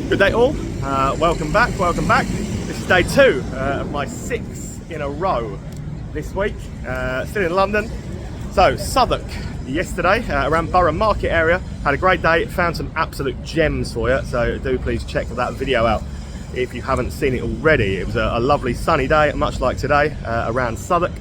Good day all, welcome back. This is day 2 of my 6 in a row this week, still in London. So Southwark yesterday, around Borough Market area, had a great day, found some absolute gems for you, so do please check that video out if you haven't seen it already. It was a lovely sunny day, much like today, around Southwark.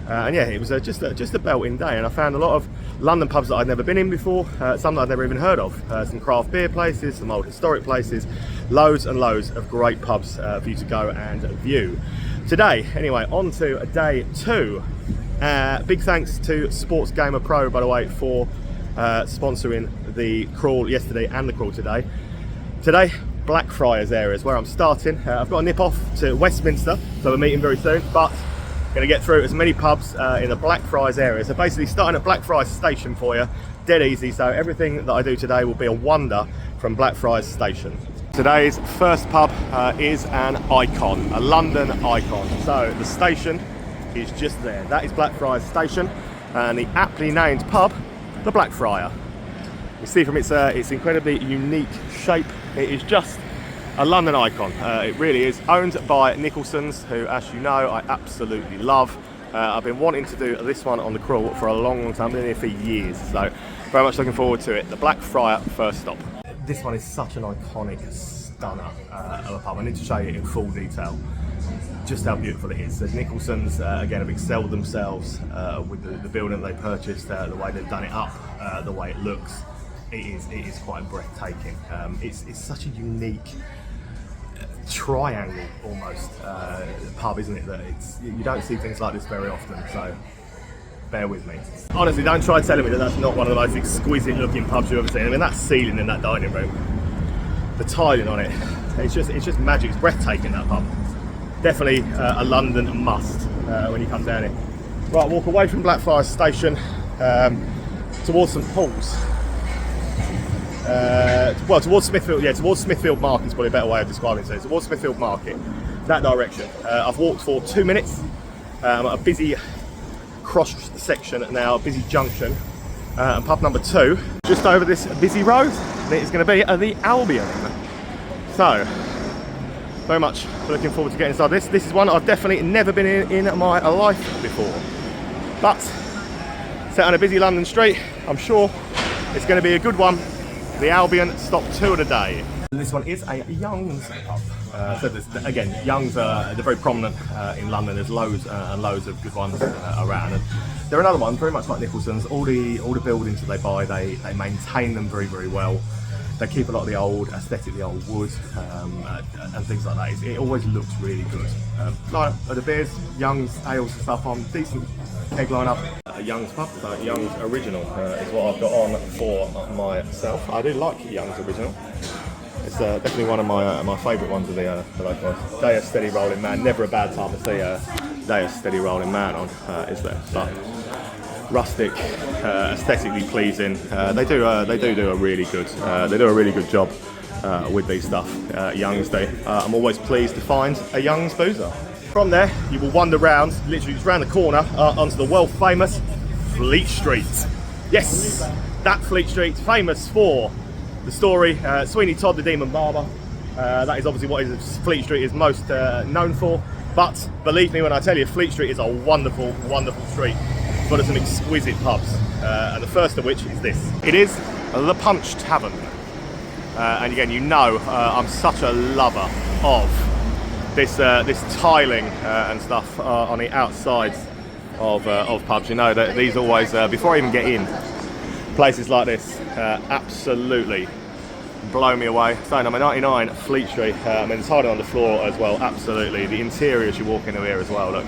And yeah, it was just a belting day, and I found a lot of London pubs that I'd never been in before, some that I'd never even heard of, some craft beer places, some old historic places, loads and loads of great pubs for you to go and view. Today, anyway, on to day 2. Big thanks to Sports Gamer Pro, by the way, for sponsoring the crawl yesterday and the crawl today. Today, Blackfriars area is where I'm starting. I've got to nip off to Westminster, so we're meeting very soon, but going to get through as many pubs in the Blackfriars area. So basically starting at Blackfriars Station for you, dead easy. So everything that I do today will be a wonder from Blackfriars Station. Today's first pub is an icon, a London icon. So the station is just there. That is Blackfriars Station, and the aptly named pub, the Blackfriar. You see from its incredibly unique shape, it is just a London icon. It really is. Owned by Nicholson's, who, as you know, I absolutely love. I've been wanting to do this one on the crawl for a long time, been here for years, so very much looking forward to it. The Blackfriar first stop. This one is such an iconic stunner of a pub. I need to show you in full detail just how beautiful it is. The Nicholson's, again, have excelled themselves with the building they purchased, the way they've done it up, the way it looks. It is quite breathtaking. It's such a unique triangle almost pub, isn't it? That you don't see things like this very often, so bear with me. Honestly, don't try telling me that that's not one of the most exquisite looking pubs you've ever seen. I mean, that ceiling in that dining room, the tiling on it, it's just magic. It's breathtaking, that pub. Definitely a London must when you come down here. Right, walk away from Blackfriars Station towards St Paul's. Well, towards Smithfield, towards Smithfield Market is probably a better way of describing it. So towards Smithfield Market, that direction. I've walked for 2 minutes. I'm at a busy cross section now, a busy junction. And pub number 2, just over this busy road, is going to be the Albion. So, very much looking forward to getting inside this. This is one I've definitely never been in my life before. But, set on a busy London street, I'm sure it's going to be a good one. The Albion, stop 2 of the day. This one is a Young's pub. So again, Young's they're very prominent in London. There's loads and loads of good ones around. And they're another one, very much like Nicholson's. All the buildings that they buy, they maintain them very, very well. They keep a lot of the old aesthetic, the old wood and things like that. It always looks really good. Like the beers, Young's, ales and stuff on, decent egg lineup. A Young's pub, so Young's Original is what I've got on for myself. I do like Young's Original. It's definitely one of my favourite ones of the local ones. Day of Steady Rolling Man, never a bad time to see a Day of Steady Rolling Man on, is there? But rustic, aesthetically pleasing. They do a really good job with these stuff. Young's do. I'm always pleased to find a Young's boozer. From there, you will wander round, literally just round the corner, onto the world famous Fleet Street. Yes, that Fleet Street, famous for the story Sweeney Todd the Demon Barber. That is obviously what Fleet Street is most known for. But believe me when I tell you, Fleet Street is a wonderful, wonderful street. Full of some exquisite pubs, and the first of which is this. It is the Punch Tavern. And again, you know, I'm such a lover of this tiling and stuff on the outsides of pubs. You know that these always, before I even get in, places like this absolutely blow me away. So number 99, Fleet Street. I mean, it's hard on the floor as well. Absolutely, the interior as you walk into here as well. Look,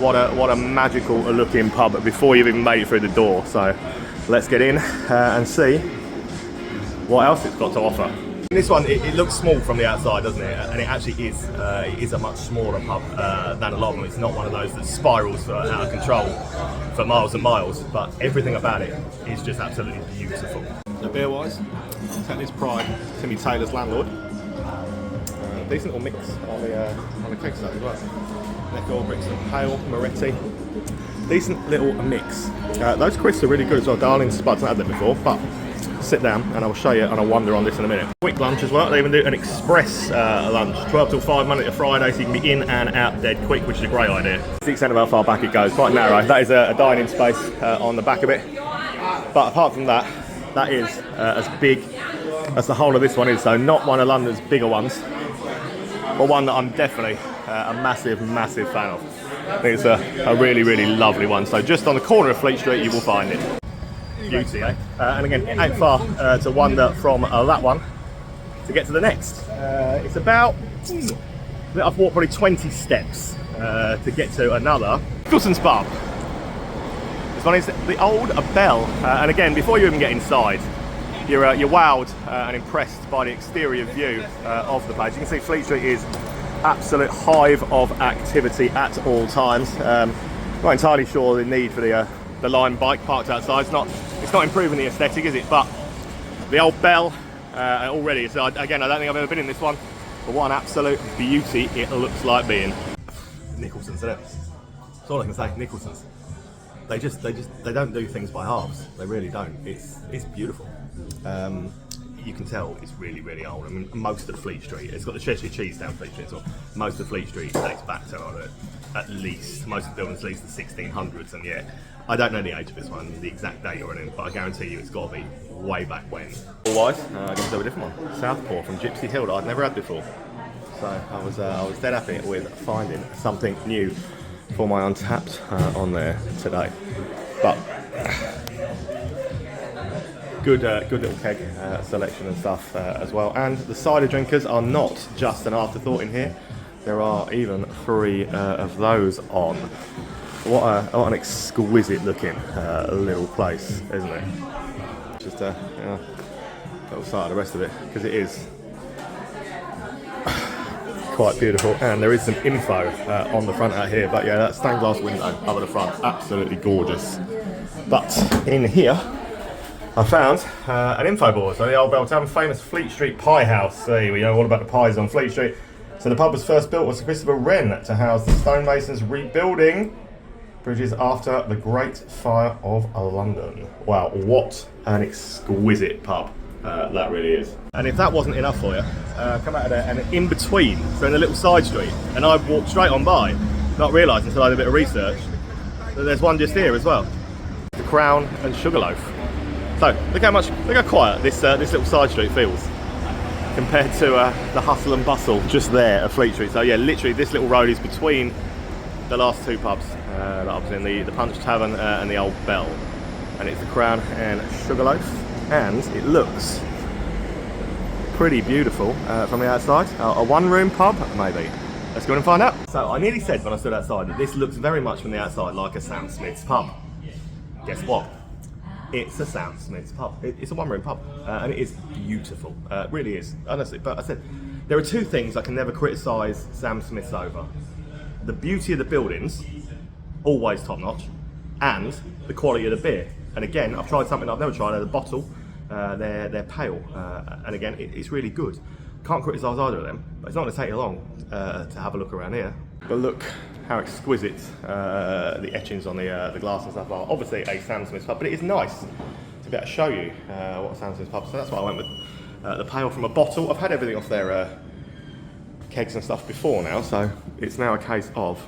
what a magical looking pub before you've even made it through the door. So let's get in and see what else it's got to offer. This one, it looks small from the outside, doesn't it? And it actually is. It is a much smaller pub than a lot of them. It's not one of those that spirals out of control for miles and miles, but everything about it is just absolutely beautiful. So beer-wise, take this pride, Timmy Taylor's landlord. Decent little mix on the keg stand as well. Neckel, Brixton Pale, Moretti. Decent little mix. Those crisps are really good as well. Darling Spuds, I've had them before, but sit down and I'll show you and I'll wander on this in a minute. Quick lunch as well. They even do an express lunch, 12 till 5 Monday to Friday, so you can be in and out dead quick, which is a great idea. To the extent of how far back it goes, quite narrow. That is a dining space on the back of it. But apart from that, that is as big as the whole of this one is. So not one of London's bigger ones, but one that I'm definitely a massive fan of. I think it's a really lovely one. So just on the corner of Fleet Street you will find it. Beauty, eh? And again, it ain't far to wander from that one to get to the next. It's about, I've walked probably 20 steps to get to another Nicholson's pub. This one is the Old Bell. And again, before you even get inside, you're wowed and impressed by the exterior view of the place. You can see Fleet Street is absolute hive of activity at all times. Not entirely sure the need for the Lime bike parked outside. It's not improving the aesthetic, is it? But the Old Bell already. So again, I don't think I've ever been in this one, but what an absolute beauty it looks like being. Nicholson's, isn't it? That's all I can say. Nicholson's. They don't do things by halves. They really don't. It's beautiful. You can tell it's really old. I mean, most of Fleet Street, it's got the Cheshire Cheese down Fleet Street, so most of Fleet Street dates back to at least, most of the buildings at least the 1600s, and yeah, I don't know the age of this one, the exact date or anything, but I guarantee you it's got to be way back when. Otherwise, I'm going to do a different one. Southpaw from Gypsy Hill that I'd never had before. So I was dead happy with finding something new for my Untapped on there today. But good little keg selection and stuff as well. And the cider drinkers are not just an afterthought in here. There are even 3 of those on. What an exquisite looking little place, isn't it? Just a little sight of the rest of it, because it is quite beautiful. And there is some info on the front out here, but yeah, that stained glass window up at the front, absolutely gorgeous. But in here I found an info board. So the Old Bell Tavern, famous Fleet Street pie house. See, we know all about the pies on Fleet Street. So the pub was first built with Sir Christopher Wren to house the stonemasons rebuilding bridges after the Great Fire of London. Wow, what an exquisite pub that really is. And if that wasn't enough for you, come out of there and in between, so in a little side street, and I walked straight on by, not realising until I did a bit of research, that there's one just here as well. The Crown and Sugarloaf. So look how quiet this little side street feels compared to the hustle and bustle just there at Fleet Street. So yeah, literally this little road is between the last 2 pubs that I was in, the Punch Tavern and the Old Bell, and it's the Crown and Sugarloaf, and it looks pretty beautiful from the outside. A 1-room pub, maybe. Let's go and find out. So I nearly said when I stood outside that this looks very much from the outside like a Sam Smith's pub. Guess what? It's a Sam Smith's pub. It's a 1-room pub, and it is beautiful. It really is, honestly. But I said, there are 2 things I can never criticise Sam Smith's over. The beauty of the buildings, always top notch, and the quality of the beer. And again, I've tried something I've never tried. The bottle, they're pale, and again, it's really good. Can't criticise either of them, but it's not going to take you long to have a look around here. But look how exquisite the etchings on the glass and stuff are. Obviously a Sam Smith's pub, but it is nice to be able to show you what a Sam Smith's pub is. So that's why I went with the pale from a bottle. I've had everything off their kegs and stuff before now, so it's now a case of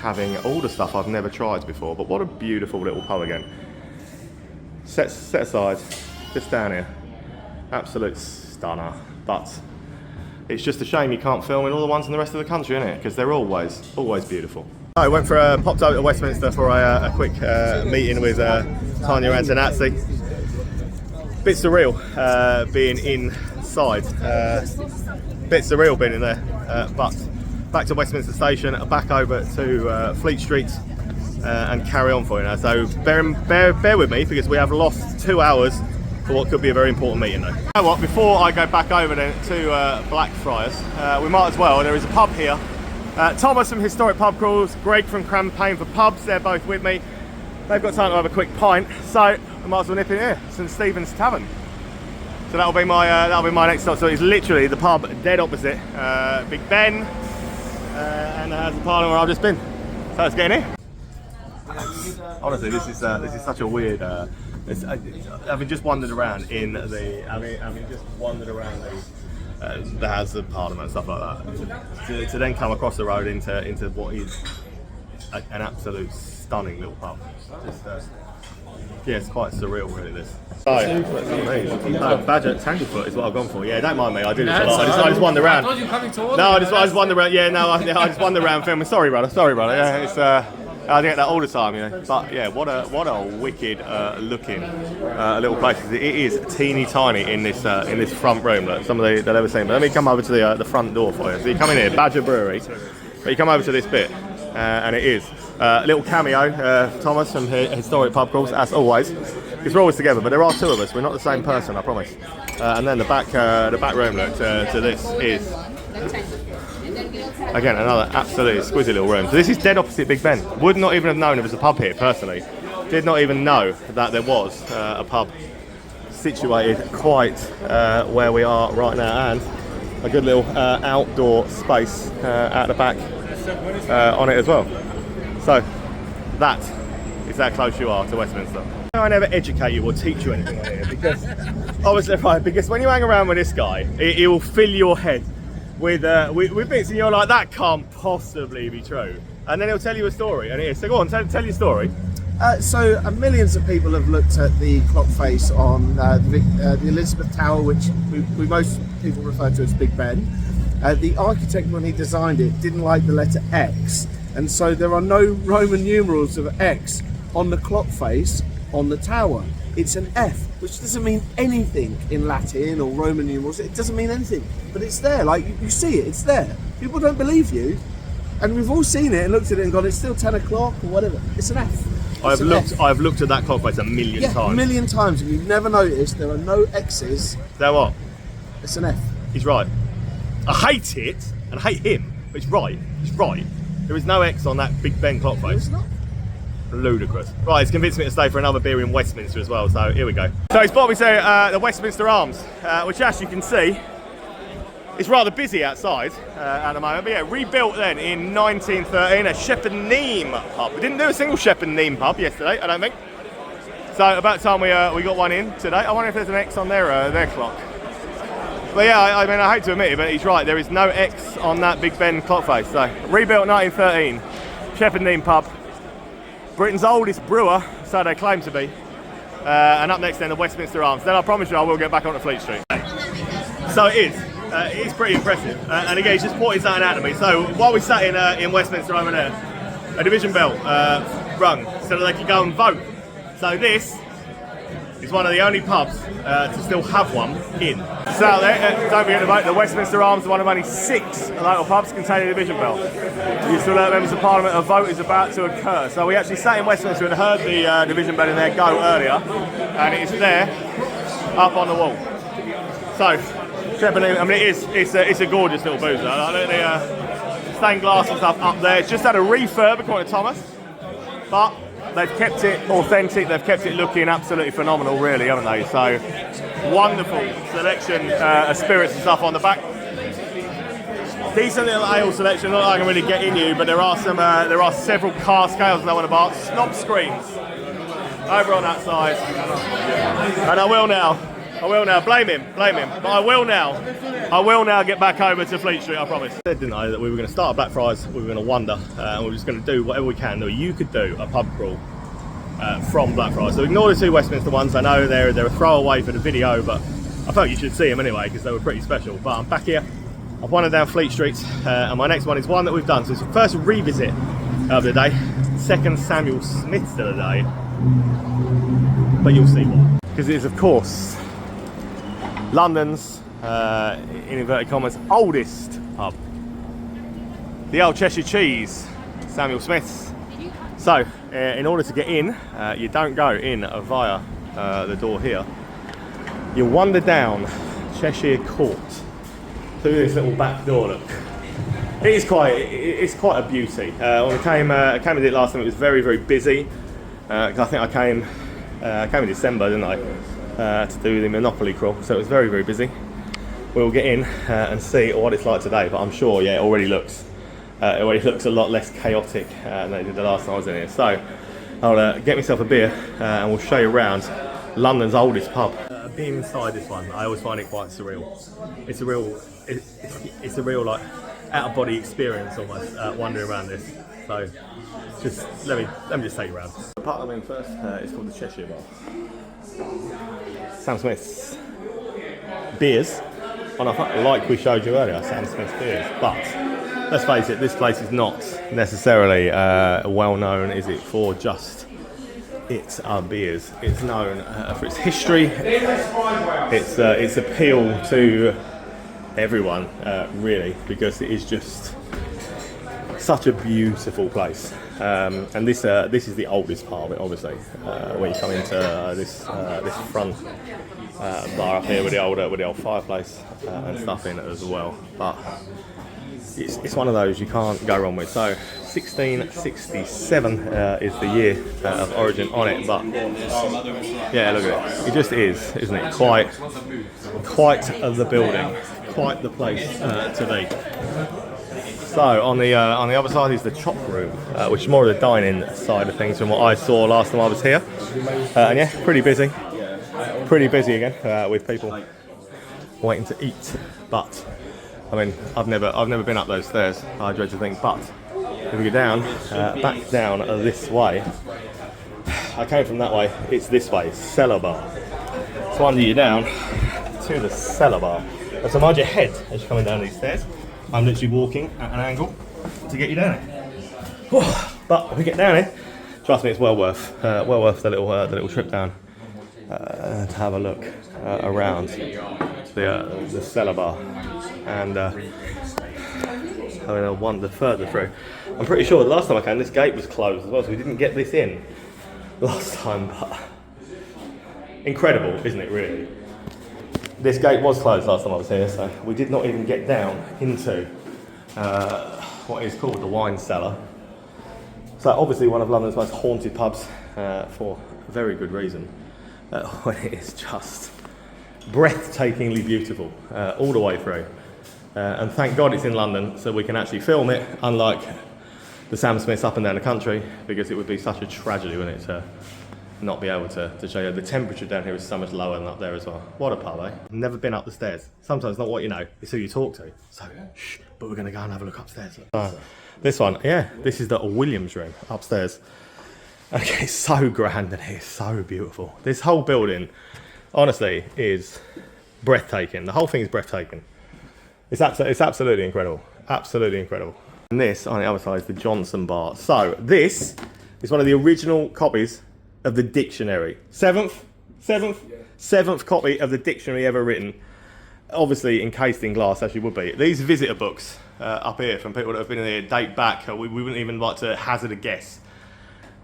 having all the stuff I've never tried before. But what a beautiful little pub again. Set aside, just down here. Absolute stunner. But it's just a shame you can't film in all the ones in the rest of the country, isn't it? Because they're always beautiful. I went for popped over to Westminster for a quick meeting with Tonia Antionazzi. Bit surreal being inside. Bit surreal being in there. But back to Westminster Station, back over to Fleet Street and carry on for you now. So bear with me, because we have lost 2 hours for what could be a very important meeting though. You know what, before I go back over then to Blackfriars, we might as well, there is a pub here. Thomas from Historic Pub Crawls, Greg from Campaign for Pubs, they're both with me. They've got time to have a quick pint, so we might as well nip in here, St Stephens Tavern. So that'll be my next stop. So it's literally the pub dead opposite Big Ben, and has the parlour where I've just been. So let's get in here. Honestly, this is such a weird Having just wandered around in the, having just wandered around the House of Parliament and stuff like that, to then come across the road into what is an absolute stunning little pub. Yeah, it's quite surreal, really. This. Badger Tanglefoot is what I've gone for. Yeah, don't mind me. I do this a lot. I just wander around. I thought you were coming towards No, I just wander around. Yeah, no, I just wander around filming. Sorry, brother. Yeah, it's. I get that all the time, you know. But yeah, what a wicked looking little place. It is teeny tiny in this front room that some of they'll ever seen. But let me come over to the front door for you. So you come in here, Badger Brewery, but you come over to this bit, and it is a little cameo, Thomas from Historic Pub Crawls, as always, because we're always together. But there are two of us. We're not the same person, I promise. And then the back room look to this is. Again, another absolutely exquisite little room. So this is dead opposite Big Ben. Would not even have known there was a pub here, personally. Did not even know that there was a pub situated quite where we are right now, and a good little outdoor space at the back on it as well. So that is how close you are to Westminster. I never educate you or teach you anything on here, because obviously, right, because when you hang around with this guy, he will fill your head with bits, and you're like, that can't possibly be true. And then he'll tell you a story, and it is. So go on, tell your story. So millions of people have looked at the clock face on the Elizabeth Tower, which we most people refer to as Big Ben. The architect, when he designed it, didn't like the letter X, and so there are no Roman numerals of X on the clock face on the tower. It's an F, which doesn't mean anything in Latin or Roman numerals. It doesn't mean anything, but it's there. Like, you see it, it's there. People don't believe you, and we've all seen it and looked at it and gone, it's still 10 o'clock or whatever. It's an F. I've looked at that clock face a million times. A million times, and you've never noticed there are no X's. There what? It's an F. He's right. I hate it, and I hate him, but he's right. He's right. There is no X on that Big Ben clock face. It's not. Ludicrous. Right, it's convinced me to stay for another beer in Westminster as well, so here we go. So he's brought me to the Westminster Arms, which, as you can see, is rather busy outside at the moment. But yeah, rebuilt then in 1913, a Shepherd Neame pub. We didn't do a single Shepherd Neame pub yesterday, I don't think. So about time we got one in today. I wonder if there's an X on their clock. But yeah, I mean, I hate to admit it, but he's right. There is no X on that Big Ben clock face. So rebuilt 1913, Shepherd Neame pub. Britain's oldest brewer, so they claim to be. And up next then, the Westminster Arms. Then I promise you I will get back onto Fleet Street. So it is pretty impressive. And again, he's just pointed something out to me. So while we sat in Westminster over there, a division bell rung so that they could go and vote. So this is one of the only pubs to still have one in. So out there, don't forget to vote. The Westminster Arms is one of only 6 local pubs containing a division bell. You still alert members of Parliament a vote is about to occur. So we actually sat in Westminster and heard the division bell in there go earlier, and it is there, up on the wall. So, I mean, it's a gorgeous little boozer. I look at the stained glass and stuff up there. It's just had a refurb, according to Thomas, but they've kept it authentic. They've kept it looking absolutely phenomenal, really, haven't they? So, wonderful selection of spirits and stuff on the back. Decent little ale selection. Not that I can really get in you, but there are several cask ales that I want to bar. Snob screens over on that side, and I will now blame him, but I will now get back over to Fleet Street, I promise. I said, didn't I, that we were going to start at Blackfriars, we were going to wander, and we were just going to do whatever we can. You could do a pub crawl from Blackfriars. So ignore the 2 Westminster ones. I know they're a throwaway for the video, but I felt you should see them anyway because they were pretty special. But I'm back here. I've wandered down Fleet Street, and my next one is one that we've done. So it's the first revisit of the day, second Samuel Smith's of the day, but you'll see why. Because it is, of course, London's, in inverted commas, oldest pub. The old Cheshire Cheese, Samuel Smith's. So, in order to get in, you don't go in via the door here. You wander down Cheshire Court through this little back door. Look, it's quite a beauty. When we came and did it last time, it was very, very busy. I think I came in December, didn't I, to do the Monopoly crawl. So it was very, very busy. We'll get in and see what it's like today. But I'm sure, yeah, it already looks a lot less chaotic than it did the last time I was in here. So I'll get myself a beer and we'll show you around London's oldest pub. Being inside this one, I always find it quite surreal. It's a real like out of body experience almost, wandering around this. So just let me just take you around. The part I'm in first is called the Cheshire Bar. Sam Smith's beers, and like we showed you earlier, Sam Smith's beers. But let's face it, this place is not necessarily well known, is it, for just its beers. It's known for its history, its appeal to everyone, really, because it is just such a beautiful place. And this is the oldest part of it, obviously. When you come into this front bar up here with the old fireplace and stuff in it as well. But it's one of those you can't go wrong with. So 1667 is the year of origin on it, but yeah, look at it. It just is, isn't it? Quite the building, quite the place to be. So on the other side is the chop room, which is more of the dining side of things from what I saw last time I was here. And yeah, pretty busy again with people waiting to eat. But I mean, I've never been up those stairs, I dread to think. But if we go down, back down this way, I came from that way. It's this way, cellar bar. So under you down to the cellar bar. And so mind your head as you're coming down these stairs. I'm literally walking at an angle to get you down here. But when we get down here, trust me, it's well worth the little trip down to have a look around the cellar bar and having a wander further through. I'm pretty sure the last time I came, this gate was closed as well, so we didn't get this in last time. But incredible, isn't it? Really. This gate was closed last time I was here, so we did not even get down into what is called the wine cellar. So obviously one of London's most haunted pubs for a very good reason. When it is just breathtakingly beautiful all the way through. And thank God it's in London, so we can actually film it, unlike the Sam Smiths up and down the country, because it would be such a tragedy, wouldn't it, to not be able to show you. The temperature down here is so much lower than up there as well. What a pub, eh? Never been up the stairs. Sometimes not what you know, it's who you talk to. So, shh, but we're going to go and have a look upstairs. This one, yeah, this is the Williams room upstairs. Okay, it's so grand and it's so beautiful. This whole building, honestly, is breathtaking. The whole thing is breathtaking. It's absolutely incredible. Absolutely incredible. And this, on the other side, is the Johnson bar. So, this is one of the original copies of the dictionary. Seventh copy of the dictionary ever written. Obviously encased in glass, as you would be. These visitor books up here from people that have been in here date back. We wouldn't even like to hazard a guess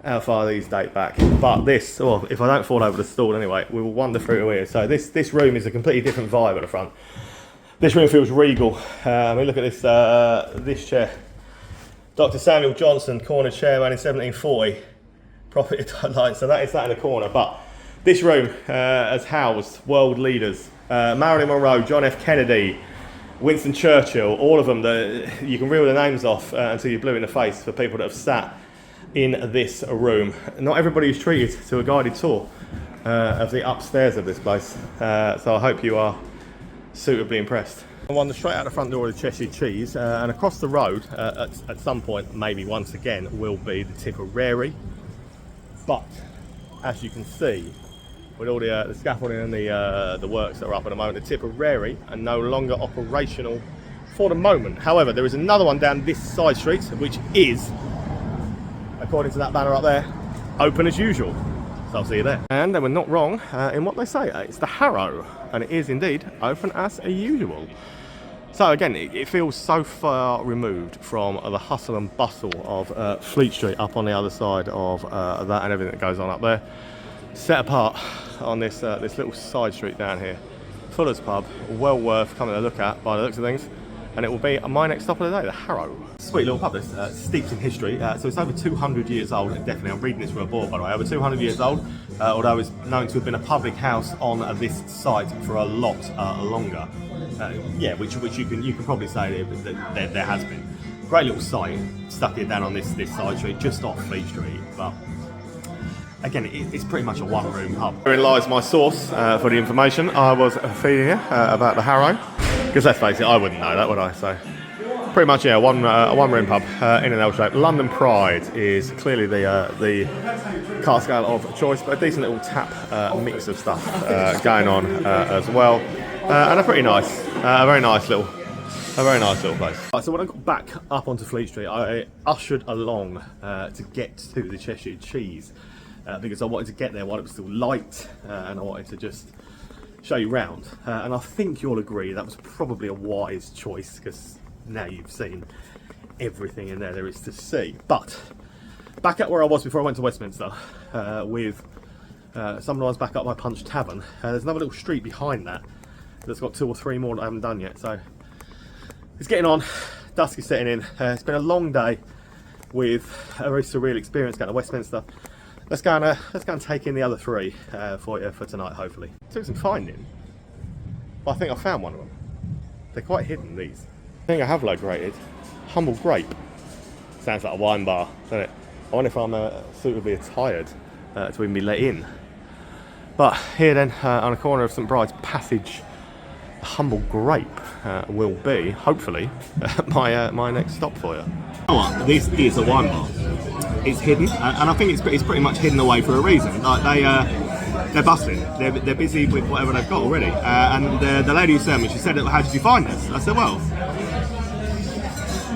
how far these date back. But this, well, if I don't fall over the stool anyway, we will wander through here. So this room is a completely different vibe at the front. This room feels regal. I mean, look at this chair. Dr. Samuel Johnson, corner chairman in 1740. Property light, so that is that in the corner. But this room has housed world leaders, Marilyn Monroe, John F. Kennedy, Winston Churchill, all of them. You can reel the names off until you're blue in the face for people that have sat in this room. Not everybody is treated to a guided tour of the upstairs of this place, so I hope you are suitably impressed. I wander straight out the front door of the Cheshire Cheese, and across the road at some point, maybe once again, will be the Tipperary. But as you can see, with all the scaffolding and the works that are up at the moment, the Tipperary are no longer operational for the moment. However, there is another one down this side street, which is, according to that banner up there, open as usual. So I'll see you there. And they were not wrong in what they say. It's the Harrow, and it is indeed open as usual. So again, it feels so far removed from the hustle and bustle of Fleet Street up on the other side of that and everything that goes on up there. Set apart on this little side street down here. Fuller's Pub, well worth coming to look at by the looks of things. And it will be my next stop of the day, the Harrow. Sweet little pub, this, steeped in history. So it's over 200 years old, definitely. I'm reading this from a board, by the way. Over 200 years old, although it's known to have been a public house on this site for a lot longer. Yeah, which you can probably say there has been. Great little site, stuck here down on this side street, just off Fleet Street. But again, it's pretty much a one-room pub. Herein lies my source for the information I was feeding you about the Harrow. Because let's face it, I wouldn't know that, would I? So, pretty much, yeah, a one-room pub in an L shape. London Pride is clearly the cask ale of choice, but a decent little tap mix of stuff going on as well, and a pretty nice, a very nice little place. Right, so when I got back up onto Fleet Street, I ushered along to get to the Cheshire Cheese because I wanted to get there while it was still light, and I wanted to just show you round. And I think you'll agree that was probably a wise choice because now you've seen everything in there is to see. But back at where I was before I went to Westminster with some lines back up by Punch Tavern, there's another little street behind that that's got 2 or 3 more that I haven't done yet. So it's getting on, dusk is setting in. It's been a long day with a very surreal experience going to Westminster. Let's go and take in the other 3 for you for tonight, hopefully. Took some finding, but I think I found one of them. They're quite hidden, these. I think I have located Humble Grape. Sounds like a wine bar, doesn't it? I wonder if I'm suitably attired to even be let in. But here then, on the corner of St Bride's Passage, Humble Grape will be, hopefully, my next stop for you. You know what? This is a wine bar. It's hidden, and I think it's pretty much hidden away for a reason. Like they're bustling. They're busy with whatever they've got already. And the lady who served me, she said, "How did you find this?" I said, "Well,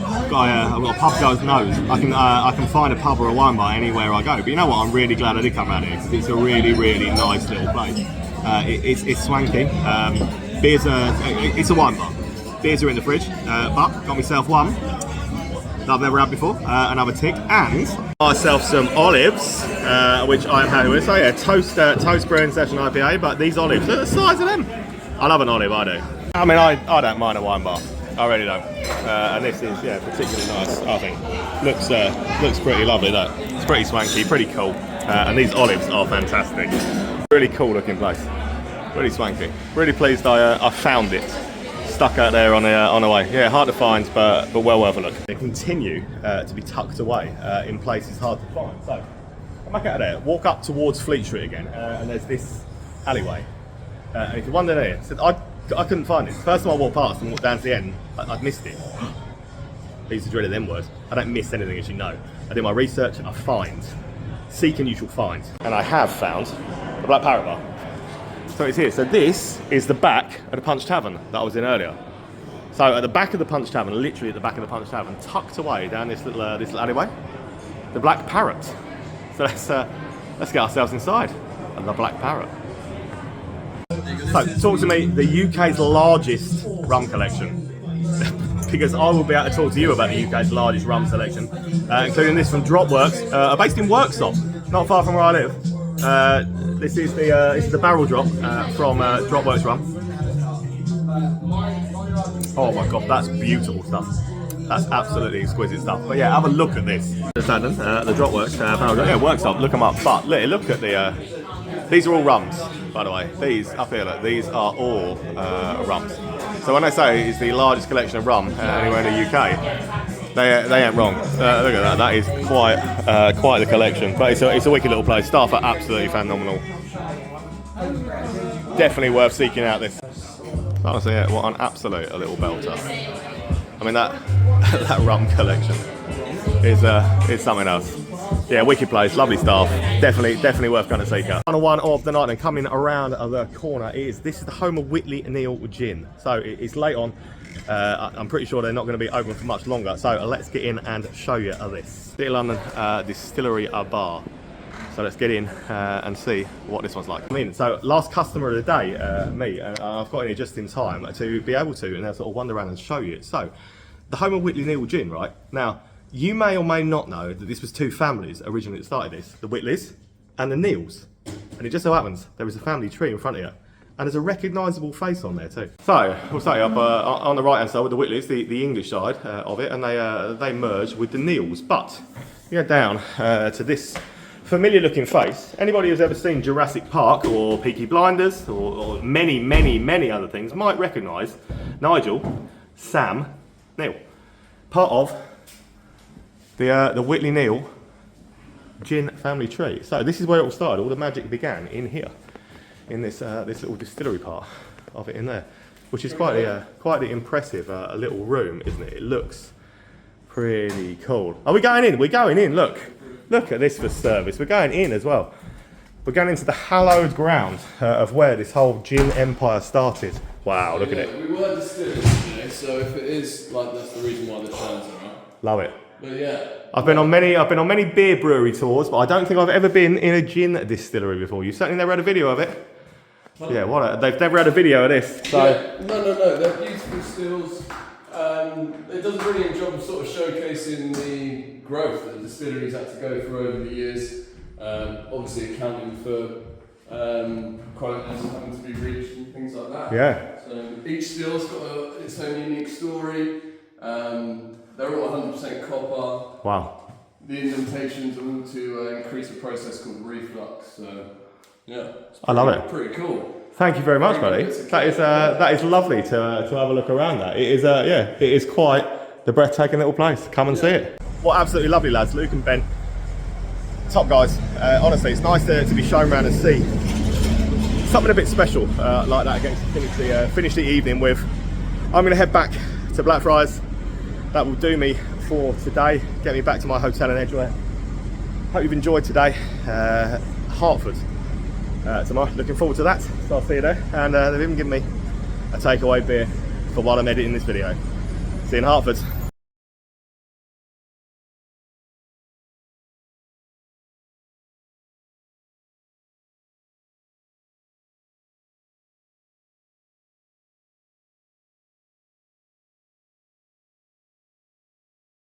I've got a pub goes nose. I can find a pub or a wine bar anywhere I go. But you know what? I'm really glad I did come around here because it's a really nice little place. It's swanky. Beers it's a wine bar. Beers are in the fridge, but got myself one that I've never had before, another tick, and myself some olives, which I'm happy with. So yeah, toast brewing session IPA, but these olives, look at the size of them. I love an olive, I do. I mean, I don't mind a wine bar, I really don't. And this is, yeah, particularly nice, I think. Looks pretty lovely though. It's pretty swanky, pretty cool, and these olives are fantastic. Really cool looking place. Really swanky. Really pleased I found it. Stuck out there on the way. Yeah, hard to find, but well worth a look. They continue to be tucked away in places hard to find. So, come back out of there, walk up towards Fleet Street again, and there's this alleyway. And if you wander there, so I couldn't find it. First time I walked past and walked down to the end, I'd missed it. I used to dread them words. I don't miss anything, as you know. I do my research, I find. Seek and you shall find. And I have found the Black Parrot bar. So it's here. So this is the back of the Punch Tavern that I was in earlier. So at the back of the Punch Tavern, literally at the back of the Punch Tavern, tucked away down this little alleyway, the Black Parrot. So let's get ourselves inside of the Black Parrot. So talk to me, the UK's largest rum collection. Because I will be able to talk to you about the UK's largest rum selection, including this from Dropworks, based in Worksop, not far from where I live. This is the barrel drop from Dropworks rum. Oh my god, that's beautiful stuff. That's absolutely exquisite stuff. But yeah, have a look at this. The Dropworks barrel drop. Yeah, Worksop, look them up. But look at the. These are all rums, by the way. These up here, look, these are all rums. So when I say it's the largest collection of rum anywhere in the UK, they ain't wrong. Look at that. That is quite the collection. But it's a wicked little place. Staff are absolutely phenomenal. Definitely worth seeking out this. Honestly, yeah, what an absolute little belter. I mean that rum collection is something else. Yeah, wicked place, lovely staff. Definitely worth going to seek out. Final one of the night, and coming around the corner this is the home of Whitley Neal Gin. So it's late on. I'm pretty sure they're not going to be open for much longer. So let's get in and show you this. City London Distillery Bar. So let's get in and see what this one's like. I mean, so last customer of the day, me, and I've got in here just in time to be able to and sort of wander around and show you it. So, the home of Whitley Neal Gin, right? Now, you may or may not know that this was 2 families originally that started this, the Whitleys and the Neals. And it just so happens there is a family tree in front of you. And there's a recognisable face on there too. So, we'll start up on the right hand side with the Whitleys, the English side of it, and they merge with the Neals. But, you go down to this familiar looking face. Anybody who's ever seen Jurassic Park or Peaky Blinders or many other things might recognise Nigel, Sam, Neal. Part of the Whitley Neal gin family tree. So this is where it all started. All the magic began in here, in this this little distillery part of it in there, which is quite the impressive little room, isn't it? It looks pretty cool. Are we going in? We're going in. Look at this for service. We're going in as well. We're going into the hallowed ground of where this whole gin empire started. Wow, look at it. We were distillers, you know, so if it is like that's the reason why the trends are up. Love it. But yeah. I've been on many beer brewery tours, but I don't think I've ever been in a gin distillery before. You certainly never had a video of it. What? Yeah, they've never had a video of this. So. Yeah. No, they're beautiful stills. It does a brilliant job of sort of showcasing the growth that the distilleries had to go through over the years. Obviously accounting for quotas having to be reached and things like that. Yeah. So each still's got its own unique story. They're all 100% copper. Wow. The indentations are all to increase a process called reflux. So yeah, I love it. Pretty cool. Thank you very much, buddy. That is lovely to have a look around. That it is it is quite the breathtaking little place. Come and see it. Well, absolutely lovely, lads. Luke and Ben, top guys. Honestly, it's nice to be shown around and see something a bit special like that against to finish the evening with. I'm going to head back to Blackfriars. That will do me for today. Get me back to my hotel in Edgware. Hope you've enjoyed today. Hertford tomorrow. Looking forward to that. So I'll see you there. And they've even given me a takeaway beer for while I'm editing this video. See you in Hertford.